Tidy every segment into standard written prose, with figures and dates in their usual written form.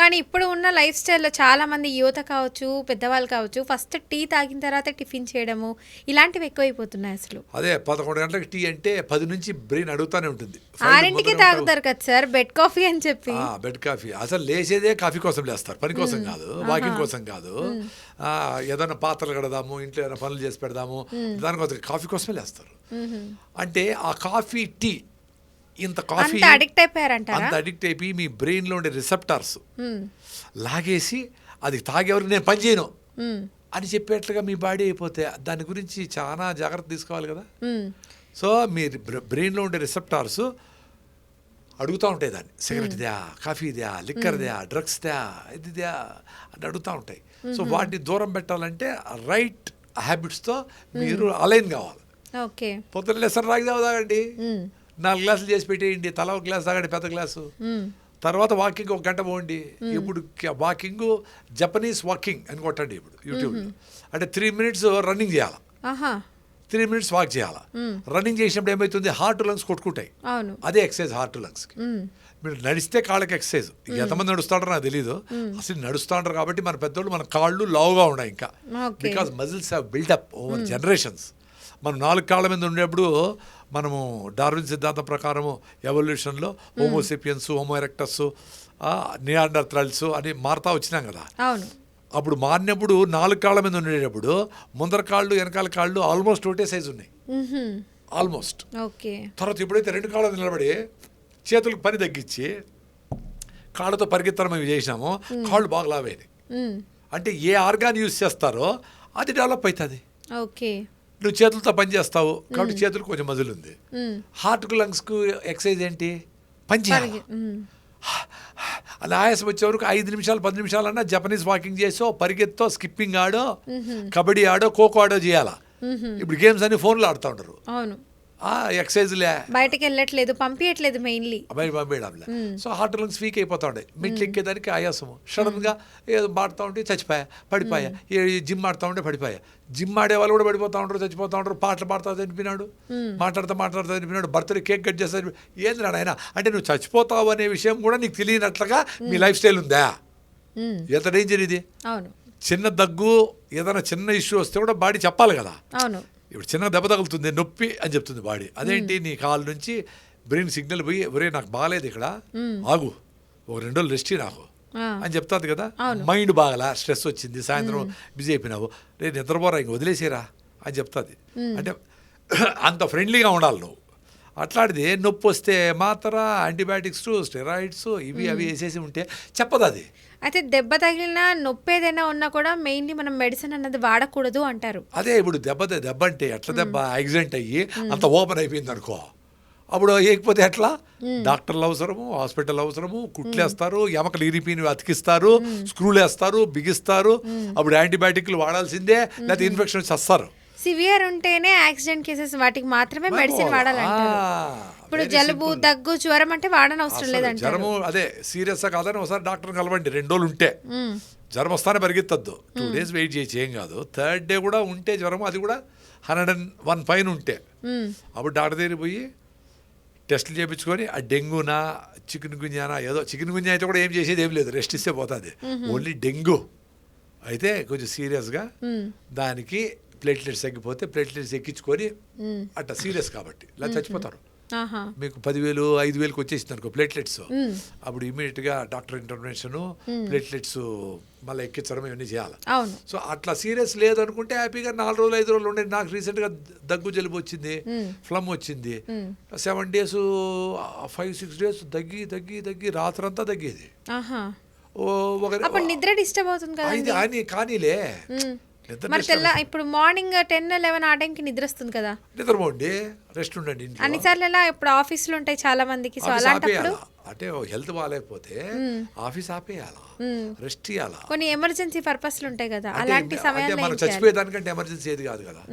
కానీ ఇప్పుడు ఉన్న లైఫ్ స్టైల్‌లో చాలామంది యువత కావచ్చు, పెద్దవాళ్ళు కావచ్చు, ఫస్ట్ టీ తాగిన తర్వాత టిఫిన్ చేయడము, ఇలాంటివి ఎక్కువైపోతున్నాయి అసలు. అదే 11 గంటలకు టీ అంటే 10 నుంచి బ్రెయిన్ అడుగుతానే ఉంటుంది. 6కి తాగుతారు కదా సార్ బెడ్ కాఫీ అని చెప్పి. బెడ్ కాఫీ అసలు లేచేదే కాఫీ కోసం లేస్తారు, పని కోసం కాదు, వాకింగ్ కోసం కాదు. ఏదైనా పాత్రలు కడదాము, ఇంట్లో ఏదైనా పనులు చేసి పెడదాము, దానికోసం కాఫీ కోసమే లేస్తారు. అంటే ఆ కాఫీ టీ ఇంత కాఫీ అంత అడిక్ట్ అయిపోయారంటారా? అంత అడిక్ట్ అయిపోయి మీ బ్రెయిన్లో ఉండే రిసెప్టార్స్ లాగేసి అది తాగేవరకు నేను పని చేయను అని చెప్పేట్లుగా మీ బాడీ అయిపోతే దాని గురించి చాలా జాగ్రత్త తీసుకోవాలి కదా. సో మీ బ్రెయిన్లో ఉండే రిసెప్టార్స్ అడుగుతూ ఉంటాయి దాన్ని, సిగరెట్ దా, కాఫీ దా, లిక్కర్ దా, డ్రగ్స్ దా, ఇది దా అని అడుగుతూ ఉంటాయి. సో వాటిని దూరం పెట్టాలంటే రైట్ హ్యాబిట్స్తో మీరు అలైన్ కావాలి. ఓకే, పొద్దున్న లేసరి రాగి తాగండి, 4 గ్లాసులు చేసి పెట్టేయండి, తల ఒక గ్లాస్ తాగండి, పెద్ద గ్లాసు. తర్వాత వాకింగ్ 1 గంట పోండి. ఇప్పుడు వాకింగ్ జపనీస్ వాకింగ్ అని కొట్టండి ఇప్పుడు యూట్యూబ్లో. అంటే 3 minutes రన్నింగ్ చేయాలి, 3 minutes వాక్ చేయాలి. రన్నింగ్ చేసినప్పుడు ఏమవుతుంది, హార్ట్ లంగ్స్ కొట్టుకుంటాయి. అదే ఎక్సర్సైజ్ హార్ట్ లంగ్స్కి. మీరు నడిస్తే కాళ్ళకి ఎక్సర్సైజ్. ఎంతమంది నడుస్తాడో నాకు తెలీదు, అసలు నడుస్తూ ఉంటారు కాబట్టి మన పెద్దోళ్ళు మన కాళ్ళు లావుగా ఉన్నాయి ఇంకా, because muscles have build up over generations. మనం 4 కాళ్ళ మీద ఉండేప్పుడు మనము డార్విన్ సిద్ధాంతం ప్రకారము ఎవల్యూషన్లో హోమోసేపియన్స్, హోమో ఎరెక్టస్, నియాండర్థాల్స్ అని మారుతా వచ్చినాం కదా. అప్పుడు మారినప్పుడు 4 కాళ్ళ మీద ఉండేటప్పుడు ముందర కాళ్ళు వెనకాల కాళ్ళు ఆల్మోస్ట్ ఒకటే సైజు ఉన్నాయి, ఆల్మోస్ట్. తర్వాత ఎప్పుడైతే 2 కాళ్ళ నిలబడి చేతులకు పని తగ్గించి కాళ్ళతో పరిగెత్తడం ఇవి చేసినామో కాళ్ళు బాగా లావైనాయి. అంటే ఏ ఆర్గాన్ యూజ్ చేస్తారో అది డెవలప్ అవుతుంది. నువ్వు చేతులతో పని చేస్తావు కాబట్టి చేతులకు కొంచెం మజిల్ ఉంది. హార్ట్కు లంగ్స్కు ఎక్సర్సైజ్ ఏంటి, పని చేయాలి. అలా ఆయాసం వచ్చే వరకు 5 నిమిషాలు 10 నిమిషాలన్నా జపనీస్ వాకింగ్ చేసో, పరిగెత్తో, స్కిప్పింగ్ ఆడో, కబడ్డీ ఆడో, ఖోఖో ఆడో చేయాలా. ఇప్పుడు గేమ్స్ అన్ని ఫోన్లో ఆడుతూ ఉంటారు. ఎక్సర్సైజ్లే, బయటకి వెళ్ళట్లేదు, పంపించట్లేదు మెయిన్లీ, బయట పంపించడంలే. సో హార్ట్ లంగ్స్ వీక్ అయిపోతా ఉండే. మెట్లు ఎక్కేదానికి ఆయాసము, సడన్గా ఏదో ఆడుతూ ఉంటే చచ్చిపోయా, పడిపోయా. జిమ్ ఆడుతూ ఉంటే పడిపోయా. జిమ్ ఆడే వాళ్ళు కూడా పడిపోతూ ఉంటారు, చచ్చిపోతూ ఉంటారు. పాటలు పాడుతా చనిపోయినాడు, మాట్లాడుతూ చనిపోయినాడు, బర్త్డే కేక్ కట్ చేస్తా. ఏంది నాయన అంటే నువ్వు చచ్చిపోతావు అనే విషయం కూడా నీకు తెలియనట్లుగా మీ లైఫ్ స్టైల్ ఉందా? ఎంత డేంజర్ ఇది. చిన్న దగ్గు, ఏదైనా చిన్న ఇష్యూ వస్తే కూడా బాడీ చెప్పాలి కదా. ఇప్పుడు చిన్న దెబ్బ తగులుతుంది, నొప్పి అని చెప్తుంది బాడీ. అదేంటి, నీ కాలు నుంచి బ్రెయిన్ సిగ్నల్ పోయి ఒరే నాకు బాగాలేదు ఇక్కడ, ఆగు, ఒక 2 రోజులు రెస్ట్ నాకు అని చెప్తాది కదా. మైండ్ బాగలా, స్ట్రెస్ వచ్చింది, సాయంత్రం బిజీ అయిపోయినావు, రేపు నిద్రపోరా ఇంక వదిలేసేరా అని చెప్తుంది. అంటే అంత ఫ్రెండ్లీగా ఉండాలి నువ్వు. అట్లాంటిది నొప్పి వస్తే మాత్ర, యాంటీబయాటిక్స్, స్టెరాయిడ్స్ ఇవి అవి వేసేసి ఉంటే చెప్పదు అది. అయితే దెబ్బ తగిలినా నొప్పి ఏదైనా ఉన్నా కూడా మెయిన్లీ మనం మెడిసిన్ అన్నది వాడకూడదు అంటారు. అదే ఇప్పుడు దెబ్బ అంటే ఎట్లా దెబ్బ, యాక్సిడెంట్ అయ్యి అంత ఓపెన్ అయిపోయింది అనుకో, అప్పుడు వేయకపోతే ఎట్లా? డాక్టర్లు అవసరము, హాస్పిటల్ అవసరము, కుట్లేస్తారు, ఎమకలు ఇరిపిని అతికిస్తారు, స్క్రూలు వేస్తారు, బిగిస్తారు. అప్పుడు యాంటీబయాటిక్లు వాడాల్సిందే, లేకపోతే ఇన్ఫెక్షన్ వస్తారు. సివియర్ ఉంటేనే యాక్సిడెంట్ కేసెస్ వాటికి మాత్రమే మెడిసిన్ వాడాలంటారు. ఇప్పుడు జలుబు, దగ్గు, జ్వరం అంటే వాడనవసరం లేదంటారు. జ్వరము అదే సీరియస్ కాదని ఒకసారి డాక్టర్ కలవండి. 2 రోజులు ఉంటే జ్వరం వస్తానే పరిగెత్తద్దు, 2 days వెయిట్ చేసి ఏం కాదు. 3rd day కూడా ఉంటే జ్వరం, అది కూడా 101 పైన ఉంటే అప్పుడు డాక్టర్ దగ్గరికి పోయి టెస్టులు చేయించుకొని ఆ డెంగ్యూనా, చికెన్ గున్యానా, ఏదో చికెన్ గున్యా అయితే కూడా ఏం చేసేది ఏం లేదు, రెస్ట్ ఇస్తే పోతుంది. ఓన్లీ డెంగ్యూ అయితే కొంచెం సీరియస్గా దానికి ప్లేట్లెట్స్ తగ్గిపోతే ప్లేట్లెట్స్ ఎక్కించుకొని అట్లా సీరియస్ కాబట్టి ఇలా చచ్చిపోతారు. మీకు 10,000 5,000కి వచ్చేసింది అనుకో ప్లేట్లెట్స్, అప్పుడు ఇమీడియట్గా డాక్టర్ ఇంటర్వెన్షన్, ప్లేట్లెట్స్ మళ్ళీ ఎక్కించడం ఇవన్నీ చేయాలి. సో అట్లా సీరియస్ లేదు అనుకుంటే హ్యాపీగా 4 రోజులు 5 రోజులు ఉండే. నాకు రీసెంట్గా దగ్గు జలుబు వచ్చింది, ఫ్లమ్ వచ్చింది, 7 days 5-6 days దగ్గి రాత్రంతా తగ్గేది. నిద్ర డిస్టర్బ్ అవుతుంది కదా కానీలే. ఇప్పుడు మార్నింగ్ 10-11 ఆ టైంకి నిద్ర వస్తుంది కదా, నిద్రపోండి, రెస్ట్ ఉండండి. అన్నిసార్లు ఇప్పుడు ఆఫీసులు ఉంటాయి చాలా మందికి, అంటే హెల్త్ బాగాలేకపోతే ఆఫీస్ ఆపేయాలా, రెస్ట్ చేయాలా. కొన్ని ఎమర్జెన్సీ పర్పస్లు ఉంటాయి కదా, అలాంటి సమయంలో మనం చచ్చిపోయేదానికంటే ఎమర్జెన్సీ ఏది కాదు కదా.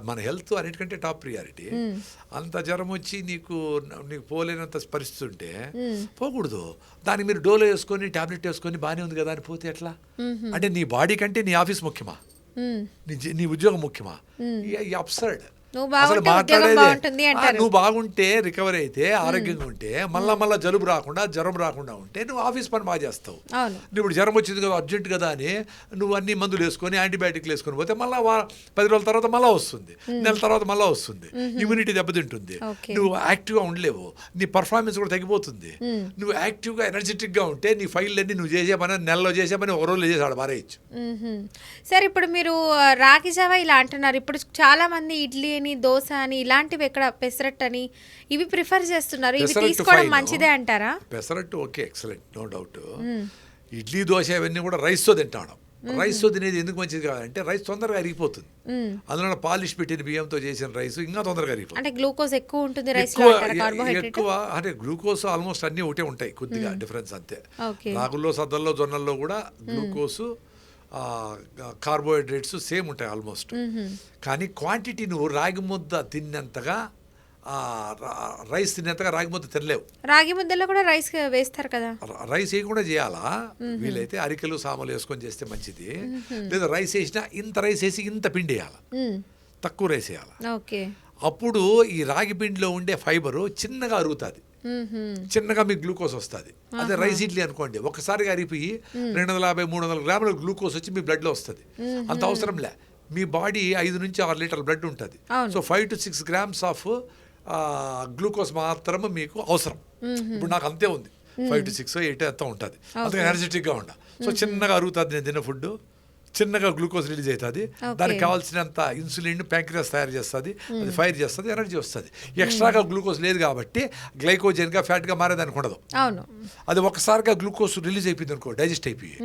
మన హెల్త్ అన్నిటికంటే టాప్ ప్రియారిటీ. అంత జ్వరం వచ్చి నీకు పోలేనంత పరిస్థితి ఉంటే పోకూడదు. దానికి మీరు డోలో వేసుకొని టాబ్లెట్ వేసుకొని బాగానే ఉంది కదా అని పోతే ఎట్లా? అంటే నీ బాడీ కంటే నీ ఆఫీస్ ముఖ్యమా, నీ ఉద్యోగం ముఖ్యమా? అబ్సర్డ్. నువ్వు అసలు బాగుంటే ఉద్యోగం బాగుంటుంది మాట్లాడేది అంటారు. నువ్వు బాగుంటే రికవరీ అయితే ఆరోగ్యంగా ఉంటే మళ్ళా జలుబు రాకుండా జ్వరం రాకుండా ఉంటే నువ్వు ఆఫీస్ పని బాగా చేస్తావు. అవును. నువ్వు ఇప్పుడు జ్వరం వచ్చింది కదా అర్జెంట్ కదా అని నువ్వు అన్ని మందులు వేసుకొని యాంటీబయాటిక్లు వేసుకొని పోతే మళ్ళీ 10 రోజుల తర్వాత మళ్ళీ వస్తుంది, నెల తర్వాత మళ్ళీ వస్తుంది, ఇమ్యూనిటీ దెబ్బతింటుంది, ఓకే. నువ్వు యాక్టివ్గా ఉండలేవు, నీ పర్ఫార్మెన్స్ కూడా తగ్గిపోతుంది. నువ్వు యాక్టివ్గా ఎనర్జెటిక్గా ఉంటే నీ ఫైల్ అన్ని నువ్వు చేసే పని నెలలో చేసే పని ఒక రోజులో చేసి ఆడ మారేయచ్చు. సరే ఇప్పుడు మీరు రాగి జావా ఇలా అంటున్నారు. ఇప్పుడు చాలా మంది ఇడ్లీ అని, దోశ అని ఇలాంటివి ఎక్కడ పెసరట్టు అని ఇవి ప్రిఫర్ చేస్తున్నారు. ఇవి పెసరట్టు తీసుకోవడం fine. మంచిదే అంటారా? Pesarattu okay, excellent, no doubt. Idli dosa ఇవన్నీ కూడా రైస్తో తింటాను. రైస్తో తినేది ఎందుకు మంచిది కావాలంటే రైస్ తొందరగా అరిగిపోతుంది. అందులో పాలిష్ పెట్టిన బియ్యంతో చేసిన రైస్ ఇంకా తొందరగా అరిగిపోతుంది. అంటే గ్లూకోజ్ ఎక్కువ ఉంటుంది రైస్ లో అంటారా? కార్బోహైడ్రేట్ ఎక్కువ అంటే గ్లూకోజ్ ఆల్మోస్ట్ అన్ని ఒకటే ఉంటాయి, కొద్దిగా డిఫరెన్స్ అంతే. ఓకే. రాగుల్లో, సద్దల్లో, జొన్నల్లో కూడా గ్లూకోజ్ కార్బోహైడ్రేట్స్ సేమ్ ఉంటాయి ఆల్మోస్ట్. కానీ క్వాంటిటీ నువ్వు రాగి ముద్ద తిన్నంతగా రైస్ తిన్నంతగా రాగి ముద్ద తినలేవు. రాగి ముద్దలో కూడా రైస్ వేస్తారు కదా? రైస్ వేయకుండా చేయాలా, వీలైతే అరికెలు సామలు వేసుకొని చేస్తే మంచిది. లేదా రైస్ వేసినా ఇంత రైస్ వేసి ఇంత పిండి వేయాలి, తక్కువ రైస్ వేయాలి. ఓకే. అప్పుడు ఈ రాగి పిండిలో ఉండే ఫైబరు చిన్నగా అరుగుతుంది, చిన్నగా మీకు గ్లూకోజ్ వస్తుంది. అదే రైస్ ఇడ్లీ అనుకోండి, ఒక్కసారిగా అరిగిపోయి 250-300 గ్రాముల గ్లూకోజ్ వచ్చి మీ బ్లడ్లో వస్తుంది. అంత అవసరం లే, మీ బాడీ 5 నుంచి 6 లీటర్ల బ్లడ్ ఉంటుంది. So 5 to 6 grams of glucose మాత్రమే మీకు అవసరం. ఇప్పుడు నాకు అంతే ఉంది, 5 to 6, 8 అంతా ఉంటుంది. అందుకే ఎనర్జెటిక్గా ఉండ. సో చిన్నగా అరుగుతుంది నేను తిన్న ఫుడ్, చిన్నగా గ్లూకోజ్ రిలీజ్ అవుతుంది. దానికి కావాల్సినంత ఇన్సులిన్ ప్యాంక్రియాస్ తయారు చేస్తుంది, అది ఫైర్ చేస్తుంది, ఎనర్జీ వస్తుంది. ఎక్స్ట్రాగా గ్లూకోజ్ లేదు కాబట్టి గ్లైకోజన్గా ఫ్యాట్గా మారేదానికి ఉండదు. అవును. అది ఒకసారిగా గ్లూకోజ్ రిలీజ్ అయిపోయింది అనుకో, డైజెస్ట్ అయిపోయి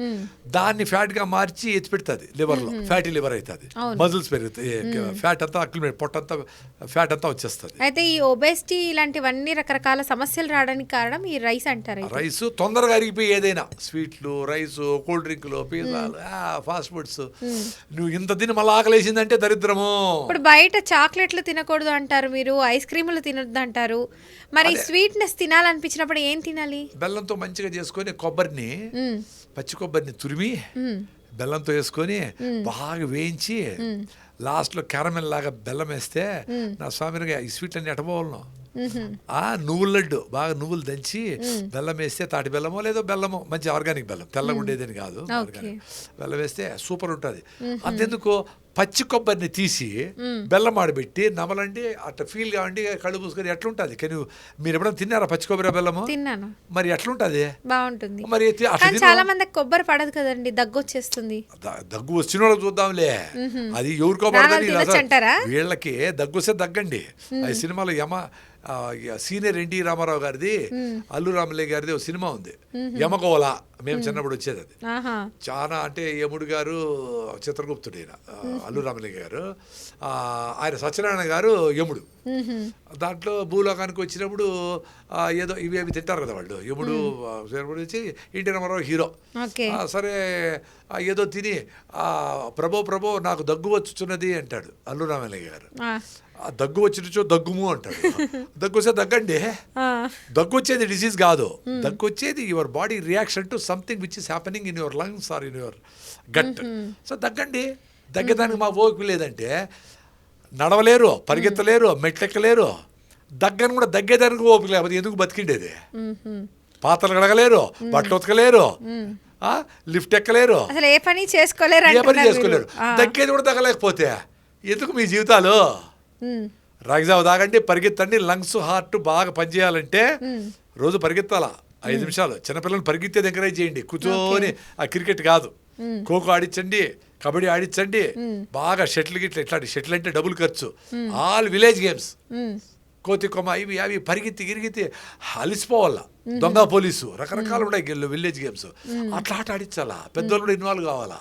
దాన్ని ఫ్యాట్గా మార్చి ఎత్తి పెడుతుంది లివర్లో, ఫ్యాటీ లివర్ అవుతుంది, మజిల్స్ పెరుగుతాయి, ఫ్యాట్ అంతా అక్యుమిలేట్, పొట్టంతా ఫ్యాట్ అంతా వచ్చేస్తుంది. అయితే ఈ ఒబేసిటీ ఇలాంటివన్నీ రకరకాల సమస్యలు రావడానికి కారణం ఈ రైస్ అంటారు. రైస్ తొందరగా అరిగిపోయి ఏదైనా స్వీట్లు, రైస్, కూల్ డ్రింక్లు, పిజ్జాలు, ఫాస్ట్ ఫుడ్స్ నువ్వు ఇంత తిని మళ్ళీ ఆకలేసిందంటే దరిద్రము. ఇప్పుడు బయట చాక్లెట్లు తినకూడదు అంటారు, మీరు ఐస్ క్రీములు తినొద్దు అంటారు. మరి స్వీట్నెస్ తినాలనిపించినప్పుడు ఏం తినాలి? బెల్లంతో మంచిగా చేసుకొని కొబ్బరిని, పచ్చి కొబ్బరిని తురిమి బెల్లంతో వేసుకొని బాగా వేయించి లాస్ట్లో క్యారమెల్ లాగా బెల్లం వేస్తే నా స్వామిగా ఈ స్వీట్ అన్ని ఎటపోవాలను. నువ్వుల లడ్డు బాగా నువ్వులు దంచి బెల్లం వేస్తే, తాటి బెల్లమో లేదో బెల్లమో, మంచి ఆర్గానిక్ బెల్లం, తెల్లగా ఉండేదని కాదు, బెల్లం వేస్తే సూపర్ ఉంటుంది. అంతెందుకు పచ్చి కొబ్బరిని తీసి బెల్లం ఆడబెట్టి నమలండి, అట్లా ఫీల్ కావండి, కళ్ళు పూసుకొని ఎట్లుంటుంది. కానీ మీరు ఎప్పుడైనా తిన్నారా పచ్చి కొబ్బరి బెల్లము? తిన్నాను. మరి ఎట్లుంటుంది? బాగుంటుంది. మరి చాలా మందికి కొబ్బరి పడదు కదండి, దగ్గు వచ్చేస్తుంది. దగ్గు వచ్చిన వాళ్ళకి చూద్దాంలే, అది ఎవరికో పడదని. వీళ్ళకి దగ్గు వస్తే దగ్గండి. ఆ సినిమాలో సీనియర్ ఎన్టీ రామారావు గారిది, అల్లు రామలే గారిది ఒక సినిమా ఉంది, యమగోళ. మేము చిన్నప్పుడు వచ్చేది అది. చాలా అంటే యముడు గారు చిత్రగుప్తుడు, ఈయన అల్లు రామలింగ గారు, ఆయన సత్యనారాయణ గారు యముడు. దాంట్లో భూలోకానికి వచ్చినప్పుడు ఏదో ఇవి అవి తింటారు కదా వాళ్ళు, యముడు వచ్చి ఎన్టీ రామారావు హీరో. సరే ఏదో తిని ప్రభో నాకు దగ్గు వచ్చుచున్నది అంటాడు అల్లు రామలింగ గారు. దగ్గు వచ్చినచో దగ్గుము అంటాడు. దగ్గు వస్తే దగ్గండి, దగ్గు వచ్చేది డిసీజ్ కాదు, దగ్గు వచ్చేది your body reaction to something which is happening in your lungs or in your gut. So దగ్గండి. దగ్గేదానికి మా ఓపిక లేదంటే నడవలేరు, పరిగెత్తలేరు, మెట్లెక్కలేరు. దగ్గను కూడా దగ్గేదానికి ఓపిక లేకపోతే ఎందుకు బతికిండేది? పాత్రలు కడగలేరు, బట్టలు ఉతకలేరు, లిఫ్ట్ ఎక్కలేరు, ఏ పని చేసుకోలేరు. దగ్గేది కూడా తగ్గలేకపోతే ఎందుకు మీ జీవితాలు? రాగిజావ తాగండి, పరిగెత్తండి. లంగ్స్, హార్ట్ బాగా పనిచేయాలంటే రోజు పరిగెత్తాలా 5 నిమిషాలు. చిన్నపిల్లలు పరిగెత్తేది ఎంకరేజ్ చేయండి, కూర్చొని. ఆ క్రికెట్ కాదు, ఖోఖో ఆడించండి, కబడ్డీ ఆడించండి, బాగా షటిల్ గిట్ల. ఇట్లాంటి షటిల్ అంటే డబుల్ ఖర్చు. ఆల్ విలేజ్ గేమ్స్, కోతి కొమ్మ, ఇవి అవి పరిగెత్తి గిరిగితే అలిసిపోవాలా. దొంగ పోలీసు రకరకాలు ఉన్నాయి విలేజ్ గేమ్స్. అట్లా ఆట ఆడించాలా, పెద్దోళ్ళు కూడా ఇన్వాల్వ్ కావాలా.